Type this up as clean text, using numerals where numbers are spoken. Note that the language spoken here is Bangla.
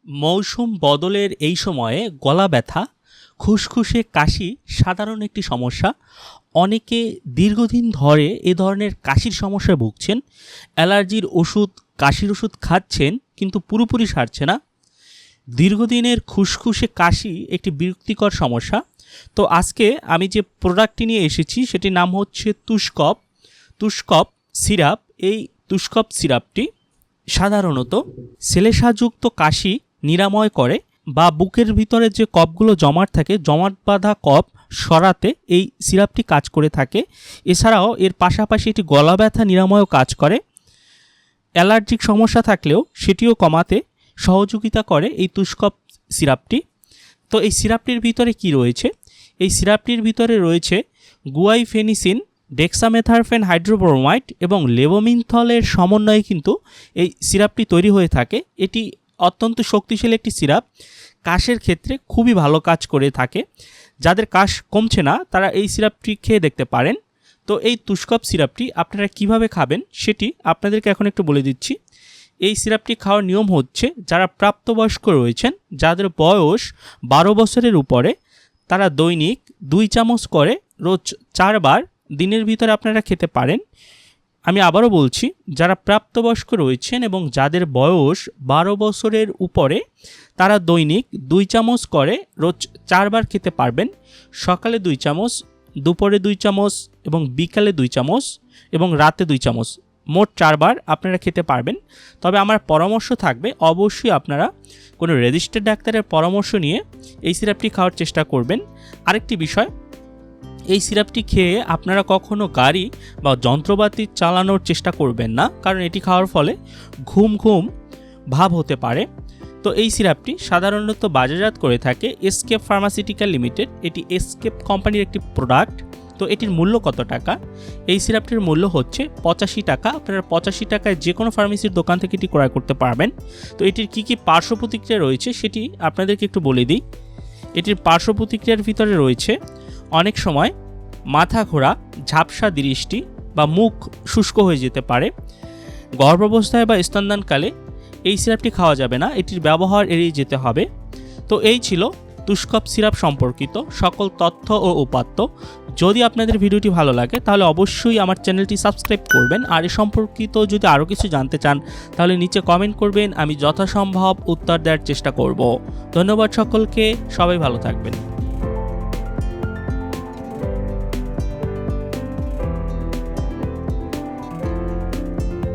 মৌসুম বদলের এই সময়ে গলা ব্যথা, খুসখুসে কাশি সাধারণ একটি সমস্যা। অনেকে দীর্ঘদিন ধরে এ ধরনের কাশির সমস্যায় ভুগছেন। অ্যালার্জির ওষুধ, কাশির ওষুধ খাচ্ছেন কিন্তু পুরোপুরি সারছে না। দীর্ঘদিনের খুসখুসে কাশি একটি বিরক্তিকর সমস্যা। তো আজকে আমি যে প্রোডাক্টটি নিয়ে এসেছি সেটির নাম হচ্ছে তুষকফ সিরাপ। এই তুষকফ সিরাপটি সাধারণত শ্লেষাযুক্ত কাশি নিরাময় করে বা বুকের ভিতরে যে কফগুলো জমাট থাকে, জমাট বাঁধা কফ সরাতে এই সিরাপটি কাজ করে থাকে। এছাড়াও এর পাশাপাশি এটি গলা ব্যথা নিরাময়ও কাজ করে। অ্যালার্জিক সমস্যা থাকলেও সেটিও কমাতে সহযোগিতা করে এই তুষকফ সিরাপটি। তো এই সিরাপটির ভিতরে কি রয়েছে? এই সিরাপটির ভিতরে রয়েছে গুয়াইফেনিসিন, ডেক্সামেথারফেন হাইড্রোব্রোমাইড এবং লেভোমিনথলের সমন্বয়ে কিন্তু এই সিরাপটি তৈরি হয়ে থাকে। এটি অত্যন্ত শক্তিশালী একটি সিরাপ, কাশের ক্ষেত্রে খুবই ভালো কাজ করে থাকে। যাদের কাশ কমছে না তারা এই সিরাপটি খেয়ে দেখতে পারেন। তো এই তুষকফ সিরাপটি আপনারা কিভাবে খাবেন সেটি আপনাদেরকে এখন একটু বলে দিচ্ছি। এই সিরাপটি খাওয়ার নিয়ম হচ্ছে, যারা প্রাপ্তবয়স্ক রয়েছেন, যাদের বয়স 12 বছরের উপরে, তারা দৈনিক 2 চামচ করে রোজ 4 বার দিনের ভিতরে আপনারা খেতে পারেন। আমি আবারও বলছি, যারা প্রাপ্তবয়স্ক রয়েছেন এবং যাদের বয়স 12 বছরের উপরে, তারা দৈনিক 2 চামচ করে রোজ 4 বার খেতে পারবেন। সকালে 2 চামচ, দুপুরে 2 চামচ এবং বিকালে 2 চামচ এবং রাতে 2 চামচ, মোট 4 বার আপনারা খেতে পারবেন। তবে আমার পরামর্শ থাকবে, অবশ্যই আপনারা কোনো রেজিস্টার্ড ডাক্তারের পরামর্শ নিয়ে এই সিরাপটি খাওয়ার চেষ্টা করবেন। আরেকটি বিষয়, এই সিরাপটি খেয়ে আপনারা কখনো গাড়ি বা যন্ত্রপাতি চালানোর চেষ্টা করবেন না, কারণ এটি খাওয়ার ফলে ঘুম ভাব হতে পারে। তো এই সিরাপটি সাধারণত বাজারজাত করে থাকে এসকেপ ফার্মাসিউটিক্যাল লিমিটেড। এটি এসকেপ কোম্পানির একটি প্রোডাক্ট। তো এটির মূল্য কত টাকা? এই সিরাপটির মূল্য হচ্ছে 85 টাকা। আপনারা 85 টাকায় যে কোনো ফার্মেসির দোকান থেকে এটি ক্রয় করতে পারবেন। তো এটির কী পার্শ্ব প্রতিক্রিয়া রয়েছে সেটি আপনাদেরকে একটু বলে দিই। এটির পার্শ্ব প্রতিক্রিয়ার ভিতরে রয়েছে অনেক সময় মাথা ঘোরা, ঝাপসা দৃষ্টি বা মুখ শুষ্ক হয়ে যেতে পারে। গর্ভাবস্থায় বা স্তন্যদানকালে এই সিরাপটি খাওয়া যাবে না, এটির ব্যবহার এড়িয়ে যেতে হবে। তো এই ছিল তুষকফ সিরাপ সম্পর্কিত সকল তথ্য ও উপাত্ত। যদি আপনাদের ভিডিওটি ভালো লাগে তাহলে অবশ্যই আমার চ্যানেলটি সাবস্ক্রাইব করবেন। আর এ সম্পর্কিত যদি আরও কিছু জানতে চান তাহলে নিচে কমেন্ট করবেন, আমি যথাসম্ভব উত্তর দেওয়ার চেষ্টা করব। ধন্যবাদ সকলকে, সবাই ভালো থাকবেন।